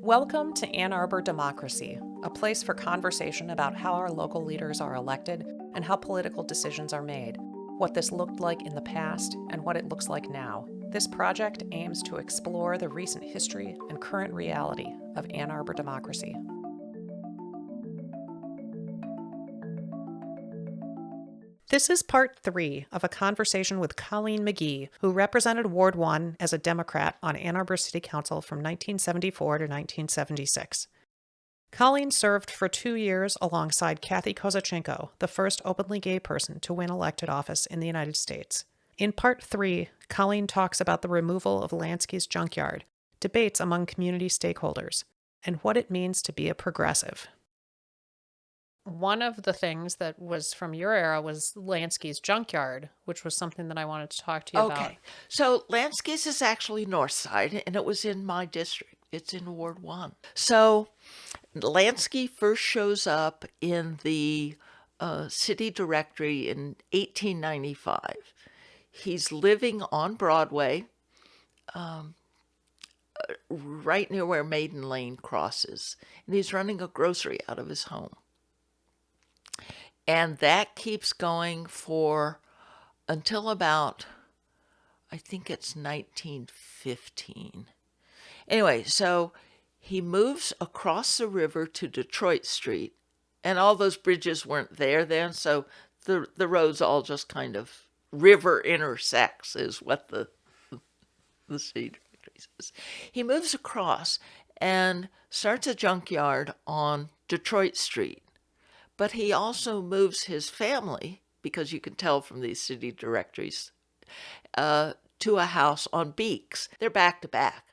Welcome to A2Democracy, a place for conversation about how our local leaders are elected and how political decisions are made, what this looked like in the past and what it looks like now. This project aims to explore the recent history and current reality of Ann Arbor democracy. This is part 3 of a conversation with Colleen McGee, who represented Ward 1 as a Democrat on Ann Arbor City Council from 1974 to 1976. Colleen served for 2 years alongside Kathy Kozachenko, the first openly gay person to win elected office in the United States. In part 3, Colleen talks about the removal of Lansky's junkyard, debates among community stakeholders, and what it means to be a progressive. One of the things that was from your era was Lansky's junkyard, which was something that I wanted to talk to you about. Okay, so Lansky's is actually north side, and it was in my district. It's in Ward 1. So Lansky first shows up in the city directory in 1895. He's living on Broadway, right near where Maiden Lane crosses, and he's running a grocery out of his home. And that keeps going for until about, I think it's 1915. Anyway, so he moves across the river to Detroit Street, and all those bridges weren't there then, so the roads all just kind of river intersects is what the city directory says. He moves across and starts a junkyard on Detroit Street. But he also moves his family, because you can tell from these city directories, to a house on Beeks. They're back to back.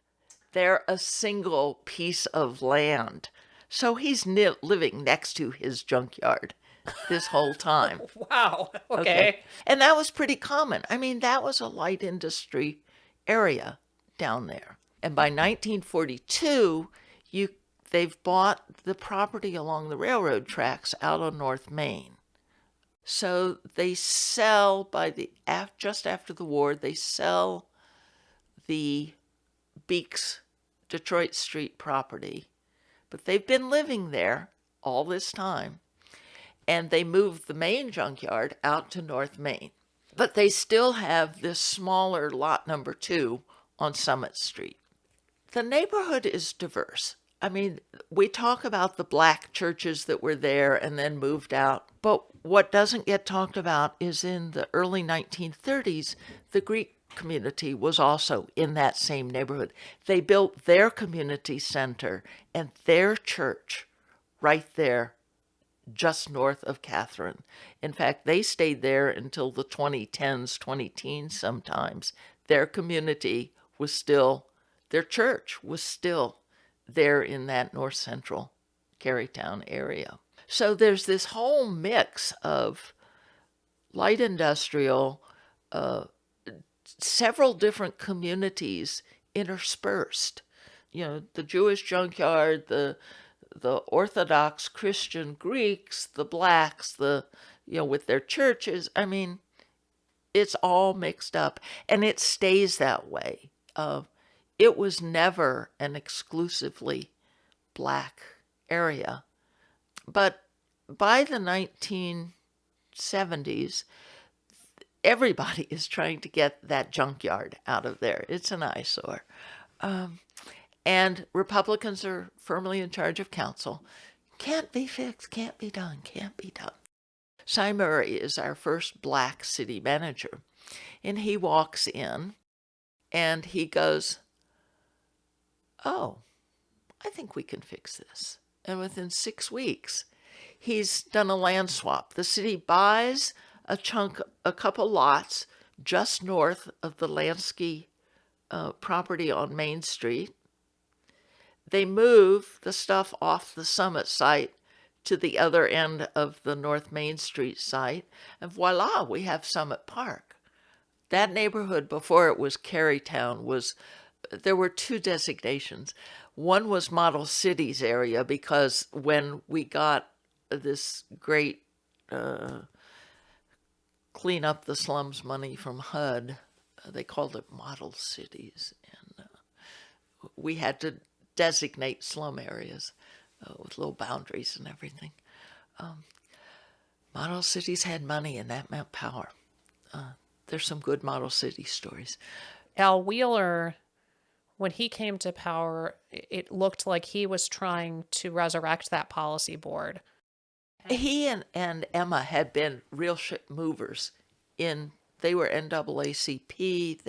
They're a single piece of land. So he's living next to his junkyard this whole time. Wow. Okay. And that was pretty common. I mean, that was a light industry area down there. And by 1942, they've bought the property along the railroad tracks out on North Main. So they sell just after the war, they sell the Beeks Detroit Street property. But they've been living there all this time. And they moved the main junkyard out to North Main. But they still have this smaller lot number 2 on Summit Street. The neighborhood is diverse. I mean, we talk about the black churches that were there and then moved out, but what doesn't get talked about is in the early 1930s, the Greek community was also in that same neighborhood. They built their community center and their church right there, just north of Catherine. In fact, they stayed there until the 2010s, 2010s sometimes. Their community was still, their church was still there in that north central Carytown area. So there's this whole mix of light industrial, several different communities interspersed. You know, the Jewish junkyard, the Orthodox Christian Greeks, the blacks, with their churches. I mean, it's all mixed up, and it stays that way. It was never an exclusively black area. But by the 1970s, everybody is trying to get that junkyard out of there. It's an eyesore. And Republicans are firmly in charge of council. Can't be fixed, can't be done, can't be done. Cy Murray is our first black city manager. And he walks in and he goes, "Oh, I think we can fix this." And within 6 weeks, he's done a land swap. The city buys a couple lots just north of the Lansky property on Main Street. They move the stuff off the Summit site to the other end of the North Main Street site, and voila, we have Summit Park. That neighborhood, before it was Carytown, there were 2 designations. One was Model Cities area, because when we got this great clean up the slums money from HUD, they called it Model Cities. And we had to designate slum areas with little boundaries and everything. Model cities had money, and that meant power. There's some good model city stories. Al Wheeler, when he came to power, it looked like he was trying to resurrect that policy board. He and Emma had been real movers they were NAACP.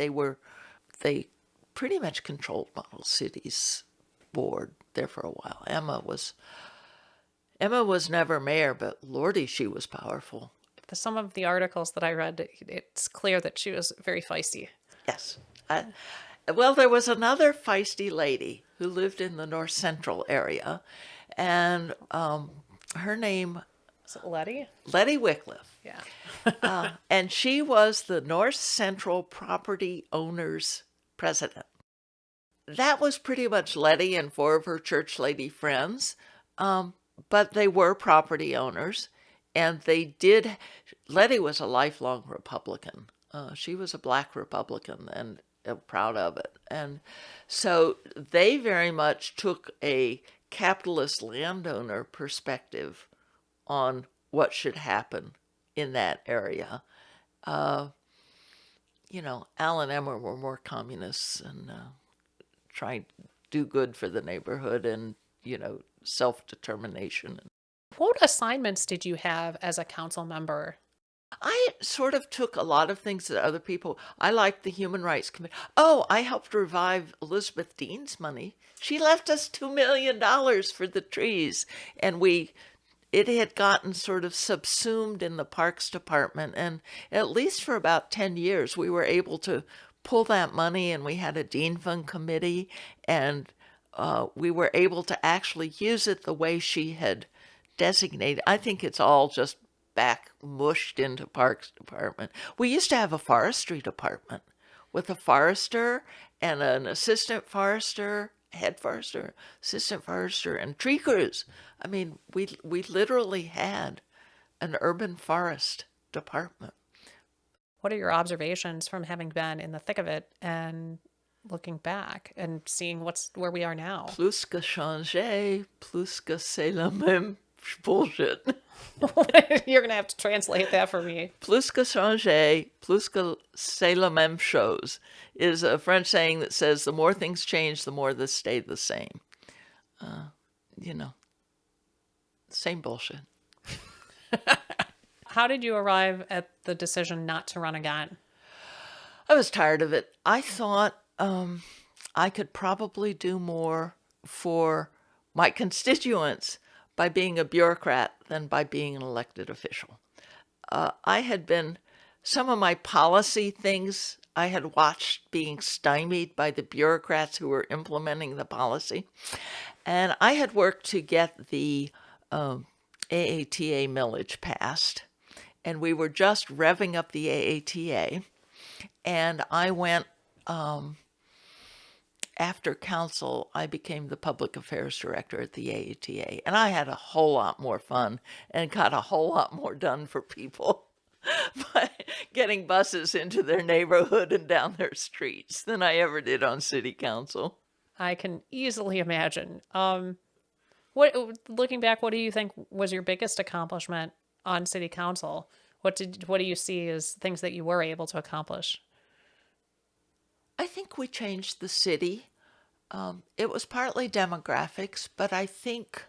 They pretty much controlled Model Cities board there for a while. Emma was never mayor, but Lordy, she was powerful. Some of the articles that I read, it's clear that she was very feisty. Yes. Well, there was another feisty lady who lived in the North Central area, and her name... Is it Letty? Letty Wycliffe. Yeah. And she was the North Central Property Owners President. That was pretty much Letty and 4 of her church lady friends, but they were property owners, and Letty was a lifelong Republican. She was a black Republican and proud of it. And so they very much took a capitalist landowner perspective on what should happen in that area. Al and Emma were more communists and trying to do good for the neighborhood and, self-determination. What assignments did you have as a council member? I sort of took a lot of things that other people... I liked the Human Rights Committee. Oh, I helped revive Elizabeth Dean's money. She left us $2 million for the trees, and it had gotten sort of subsumed in the Parks Department, and at least for about 10 years, we were able to pull that money, and we had a Dean Fund committee, and we were able to actually use it the way she had designated. I think it's all just back mushed into Parks Department. We used to have a forestry department with a forester and an assistant forester, head forester, assistant forester, and tree crews. I mean, we literally had an urban forest department. What are your observations from having been in the thick of it and looking back and seeing where we are now? Plus que changer, plus que c'est la même bullshit. You're going to have to translate that for me. Plus que changer, plus que c'est la même chose is a French saying that says the more things change, the more they stay the same. Same bullshit. How did you arrive at the decision not to run again? I was tired of it. I thought I could probably do more for my constituents by being a bureaucrat than by being an elected official. Some of my policy things I had watched being stymied by the bureaucrats who were implementing the policy. And I had worked to get the AATA millage passed. And we were just revving up the AATA. And I went, after council, I became the public affairs director at the AATA. And I had a whole lot more fun and got a whole lot more done for people by getting buses into their neighborhood and down their streets than I ever did on city council. I can easily imagine. Looking back, what do you think was your biggest accomplishment on city council? What do you see as things that you were able to accomplish? I think we changed the city. It was partly demographics, but I think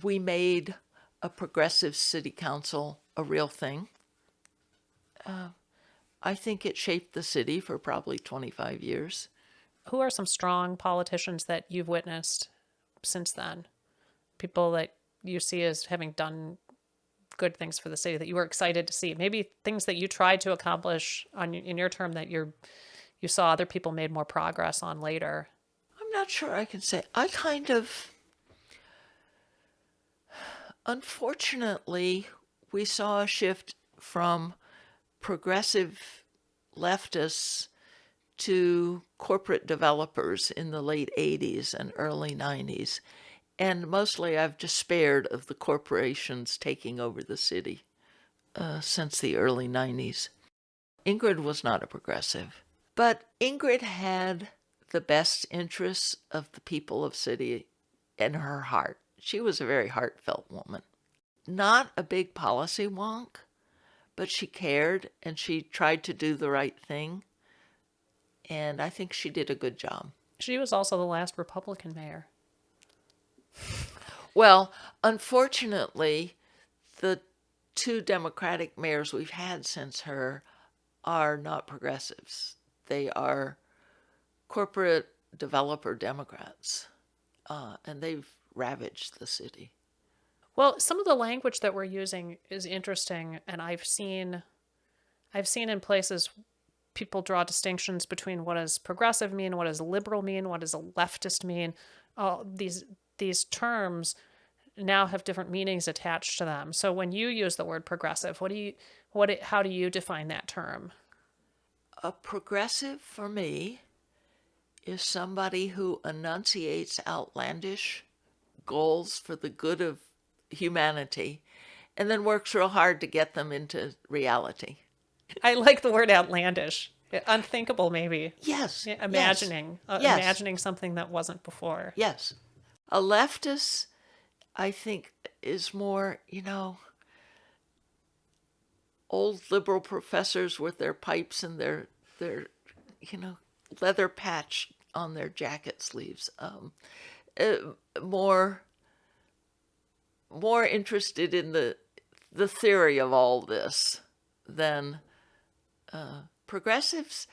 we made a progressive city council a real thing. I think it shaped the city for probably 25 years. Who are some strong politicians that you've witnessed since then? People that you see as having done good things for the city that you were excited to see? Maybe things that you tried to accomplish in your term that you saw other people made more progress on later. I'm not sure I can say. Unfortunately, we saw a shift from progressive leftists to corporate developers in the late 80s and early 90s. And mostly I've despaired of the corporations taking over the city since the early 90s. Ingrid was not a progressive, but Ingrid had the best interests of the people of city in her heart. She was a very heartfelt woman. Not a big policy wonk, but she cared and she tried to do the right thing. And I think she did a good job. She was also the last Republican mayor. Well, unfortunately, the two Democratic mayors we've had since her are not progressives. They are corporate developer Democrats, and they've ravaged the city. Well, some of the language that we're using is interesting, and I've seen in places people draw distinctions between what does progressive mean, what does liberal mean, what does a leftist mean. These terms now have different meanings attached to them. So when you use the word progressive, how do you define that term? A progressive for me is somebody who enunciates outlandish goals for the good of humanity and then works real hard to get them into reality. I like the word outlandish. Unthinkable, maybe. Yes. Imagining. Yes. Imagining something that wasn't before. Yes. A leftist, I think, is more, old liberal professors with their pipes and their leather patch on their jacket sleeves. More interested in the theory of all this than progressives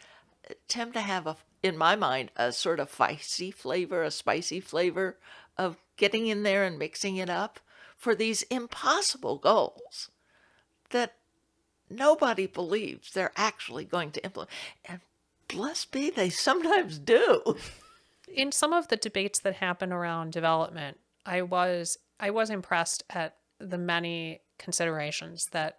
tend to have, in my mind, a sort of feisty flavor, a spicy flavor of getting in there and mixing it up for these impossible goals that nobody believes they're actually going to implement. And bless me, they sometimes do. In some of the debates that happen around development, I was impressed at the many considerations that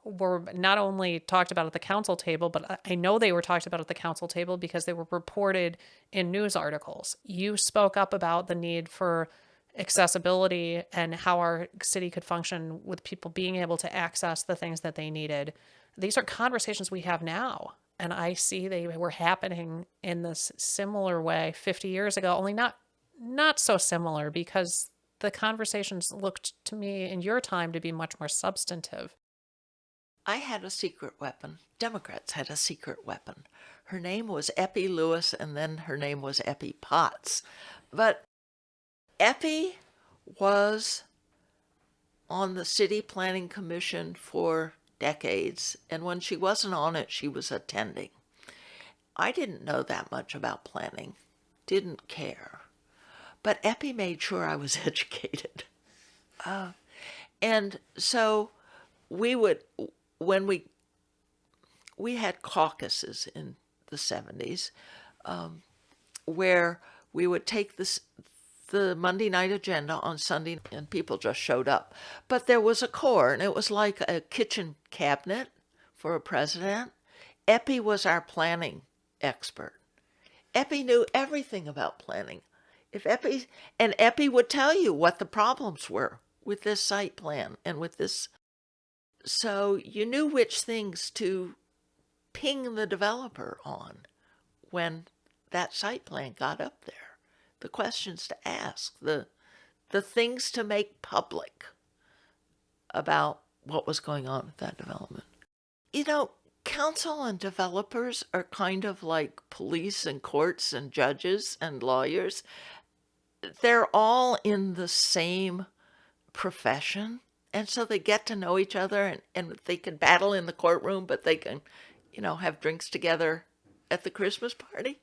were not only talked about at the council table, but I know they were talked about at the council table because they were reported in news articles. You spoke up about the need for accessibility and how our city could function with people being able to access the things that they needed. These are conversations we have now. And I see they were happening in this similar way 50 years ago, only not so similar because the conversations looked to me in your time to be much more substantive. I had a secret weapon. Democrats had a secret weapon. Her name was Eppie Lewis, and then her name was Eppie Potts. But Eppie was on the City Planning Commission for decades, and when she wasn't on it, she was attending. I didn't know that much about planning, didn't care. But Eppie made sure I was educated. And so we would, when we had caucuses in the 70s, where we would take the Monday night agenda on Sunday, and people just showed up. But there was a core, and it was like a kitchen cabinet for a president. Eppie was our planning expert. Eppie knew everything about planning. Eppie would tell you what the problems were with this site plan and with this. So you knew which things to ping the developer on when that site plan got up there. The questions to ask, the things to make public about what was going on with that development. Council and developers are kind of like police and courts and judges and lawyers. They're all in the same profession, and so they get to know each other, and they can battle in the courtroom, but they can, have drinks together at the Christmas party.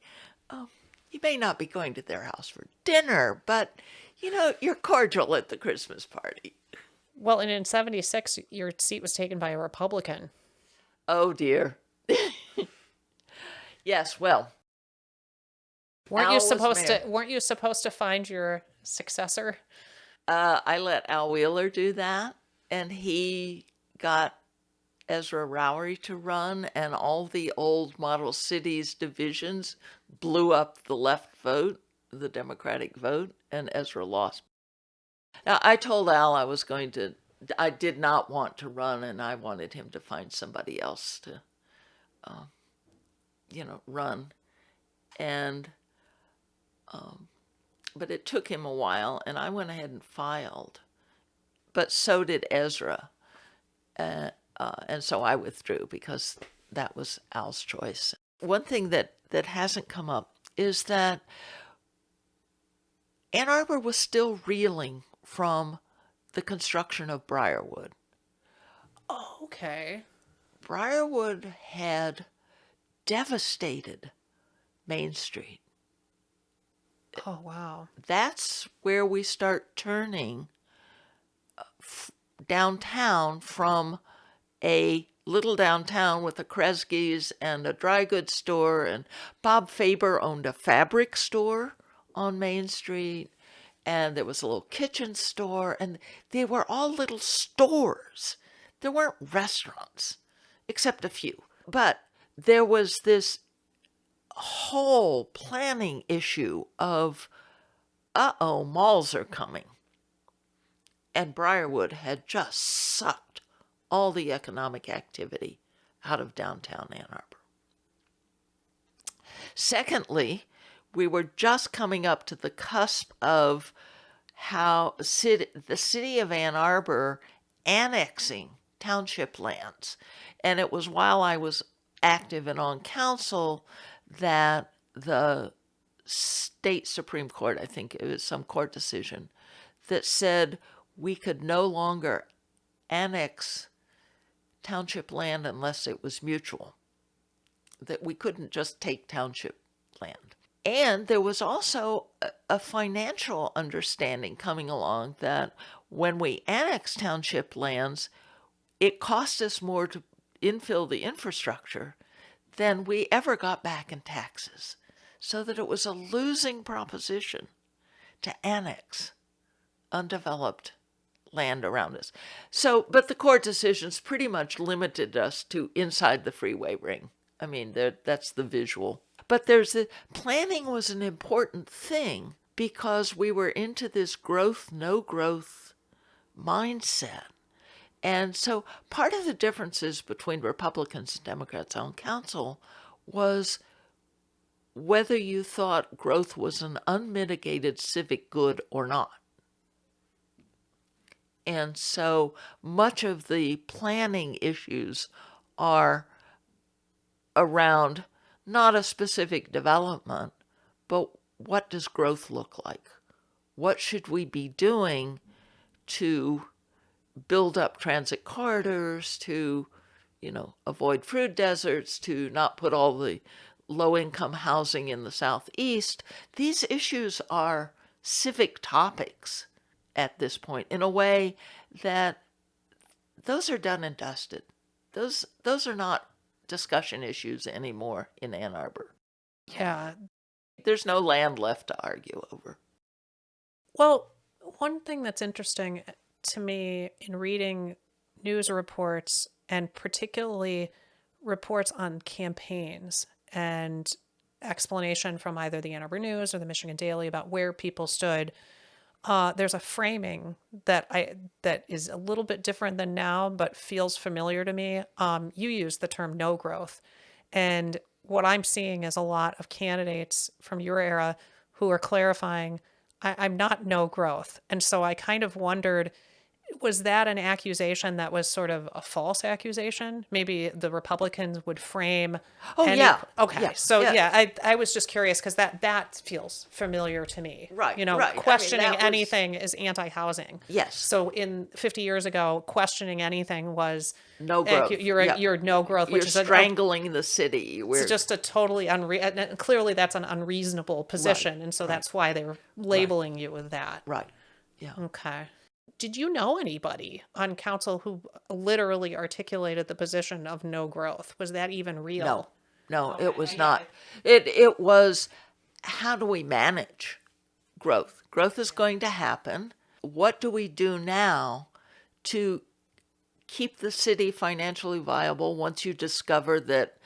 You may not be going to their house for dinner, but, you're cordial at the Christmas party. Well, and in 76, your seat was taken by a Republican. Oh, dear. Yes, well. Weren't you supposed to find your successor? I let Al Wheeler do that, and he got Ezra Rowery to run, and all the old model cities divisions blew up the left vote, the Democratic vote, and Ezra lost. Now, I told Al I did not want to run, and I wanted him to find somebody else to, run. And But it took him a while, and I went ahead and filed. But so did Ezra. And so I withdrew because that was Al's choice. One thing that hasn't come up is that Ann Arbor was still reeling from the construction of Briarwood. Oh, okay. Briarwood had devastated Main Street. Oh, wow. That's where we start turning downtown from a little downtown with the Kresge's and a dry goods store, and Bob Faber owned a fabric store on Main Street, and there was a little kitchen store, and they were all little stores. There weren't restaurants, except a few. But there was this whole planning issue of, malls are coming. And Briarwood had just sucked all the economic activity out of downtown Ann Arbor. Secondly, we were just coming up to the cusp of how the city of Ann Arbor annexing township lands. And it was while I was active and on council that the state Supreme Court, I think it was some court decision, that said we could no longer annex township land unless it was mutual, that we couldn't just take township land. And there was also a financial understanding coming along that when we annexed township lands, it cost us more to infill the infrastructure than we ever got back in taxes, so that it was a losing proposition to annex undeveloped land around us. So, but the court decisions pretty much limited us to inside the freeway ring. I mean, that's the visual. But planning was an important thing because we were into this growth, no growth mindset. And so part of the differences between Republicans and Democrats on council was whether you thought growth was an unmitigated civic good or not. And so much of the planning issues are around not a specific development, but what does growth look like? What should we be doing to build up transit corridors, to, avoid food deserts, to not put all the low-income housing in the Southeast? These issues are civic topics at this point, in a way that those are done and dusted. Those are not discussion issues anymore in Ann Arbor. Yeah. There's no land left to argue over. Well, one thing that's interesting to me in reading news reports, and particularly reports on campaigns and explanation from either the Ann Arbor News or the Michigan Daily about where people stood, there's a framing that is a little bit different than now, but feels familiar to me. You use the term no growth. And what I'm seeing is a lot of candidates from your era who are clarifying, I'm not no growth. And so I kind of wondered, was that an accusation that was sort of a false accusation? Maybe the Republicans would frame. Yeah. Okay. Yeah. So I was just curious because that feels familiar to me. Right. Right. Questioning anything is anti-housing. Yes. So 50 years ago, questioning anything was no growth. You're no growth, which is strangling the city. It's just a totally clearly that's an unreasonable position, right. And so that's why they were labeling you with that. Right. Yeah. Okay. Did you know anybody on council who literally articulated the position of no growth? Was that even real? No, it was not. It was, how do we manage growth? Growth is going to happen. What do we do now to keep the city financially viable once you discover that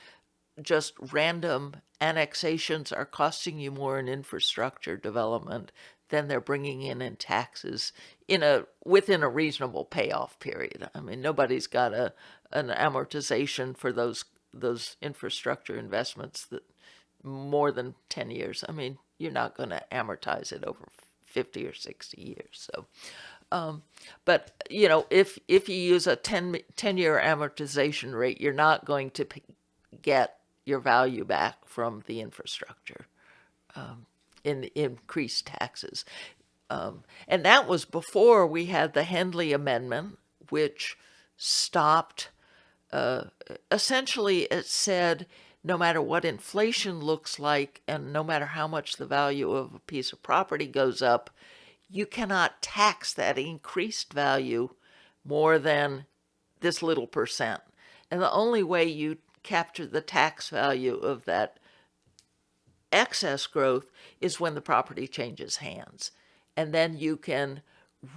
just random annexations are costing you more in infrastructure development than they're bringing in taxes within a reasonable payoff period? I mean, nobody's got an amortization for those infrastructure investments that more than 10 years. I mean, you're not going to amortize it over 50 or 60 years. So, but if you use a 10-year amortization rate, you're not going to get your value back from the infrastructure in the increased taxes. And that was before we had the Henley Amendment, which stopped. Essentially, it said no matter what inflation looks like and no matter how much the value of a piece of property goes up, you cannot tax that increased value more than this little percent. And the only way you capture the tax value of that excess growth is when the property changes hands. And then you can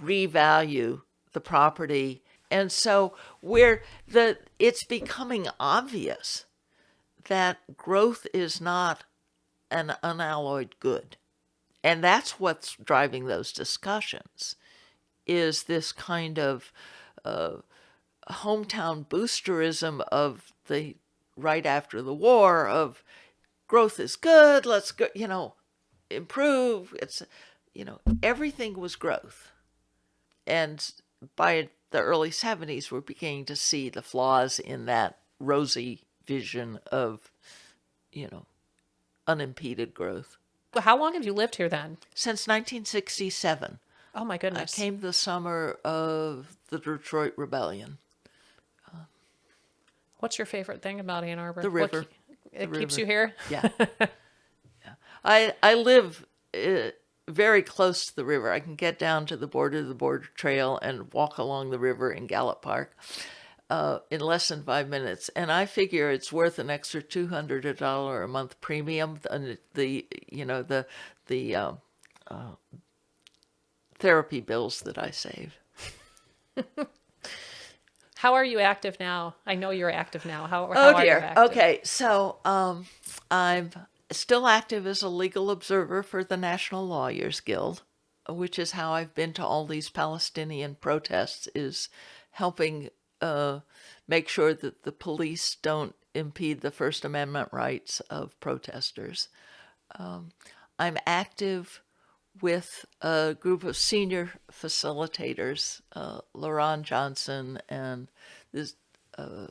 revalue the property. And so it's becoming obvious that growth is not an unalloyed good. And that's what's driving those discussions, is this kind of hometown boosterism of the right after the war of growth is good, let's go, improve. It's, everything was growth. And by the early 70s, we're beginning to see the flaws in that rosy vision of, unimpeded growth. Well, how long have you lived here then? Since 1967. Oh, my goodness. I came the summer of the Detroit Rebellion. What's your favorite thing about Ann Arbor? The river. It keeps you here? Yeah. I live very close to the river. I can get down to the border trail and walk along the river in Gallup Park in less than 5 minutes. And I figure it's worth an extra $200 a month premium. The therapy bills that I save. How are you active now? I know you're active now. How Oh are you dear. active? Okay, so I'm still active as a legal observer for the National Lawyers Guild, which is how I've been to all these Palestinian protests, is helping make sure that the police don't impede the First Amendment rights of protesters. I'm active with a group of senior facilitators, LaRon Johnson and there's a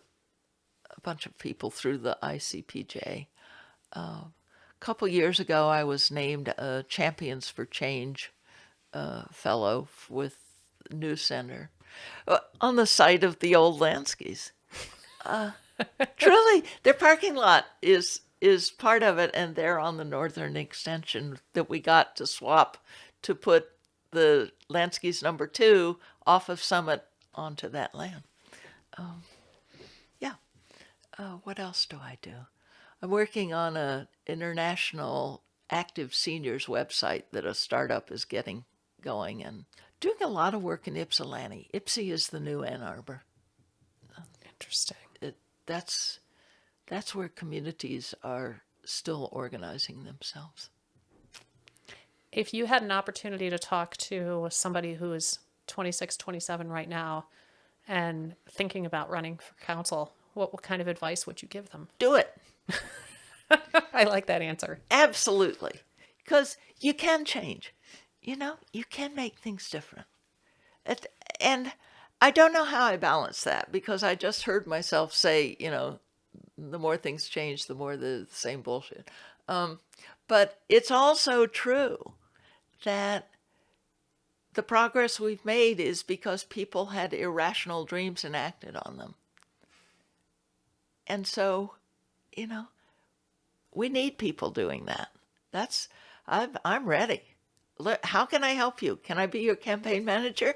bunch of people through the ICPJ. A couple years ago, I was named a Champions for Change fellow with News Center on the site of the old Lansky's. Truly, their parking lot is part of it, and they're on the northern extension that we got to swap to put the Lansky's number 2 off of Summit onto that land. What else do I do? I'm working on an international active seniors website that a startup is getting going, and doing a lot of work in Ypsilanti. Ypsi is the new Ann Arbor. Interesting. That's where communities are still organizing themselves. If you had an opportunity to talk to somebody who is 26, 27 right now and thinking about running for council, what kind of advice would you give them? Do it. I like that answer. Absolutely. Because you can change. You can make things different. And I don't know how I balance that, because I just heard myself say, the more things change, the more the same bullshit. But it's also true that the progress we've made is because people had irrational dreams and acted on them. And so, we need people doing that. I'm ready. How can I help you? Can I be your campaign manager?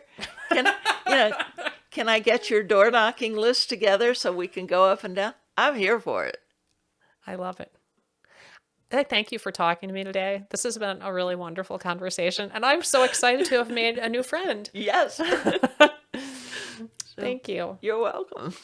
Can I get your door knocking list together so we can go up and down? I'm here for it. I love it. Thank you for talking to me today. This has been a really wonderful conversation, and I'm so excited to have made a new friend. Yes. Thank you. You're welcome.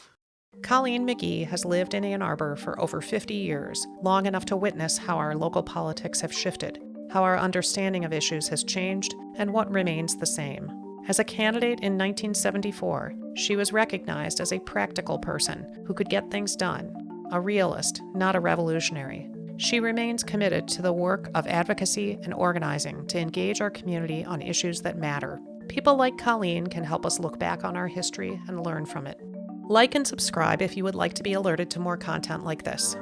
Colleen McGee has lived in Ann Arbor for over 50 years, long enough to witness how our local politics have shifted, how our understanding of issues has changed, and what remains the same. As a candidate in 1974, she was recognized as a practical person who could get things done, a realist, not a revolutionary. She remains committed to the work of advocacy and organizing to engage our community on issues that matter. People like Colleen can help us look back on our history and learn from it. Like and subscribe if you would like to be alerted to more content like this.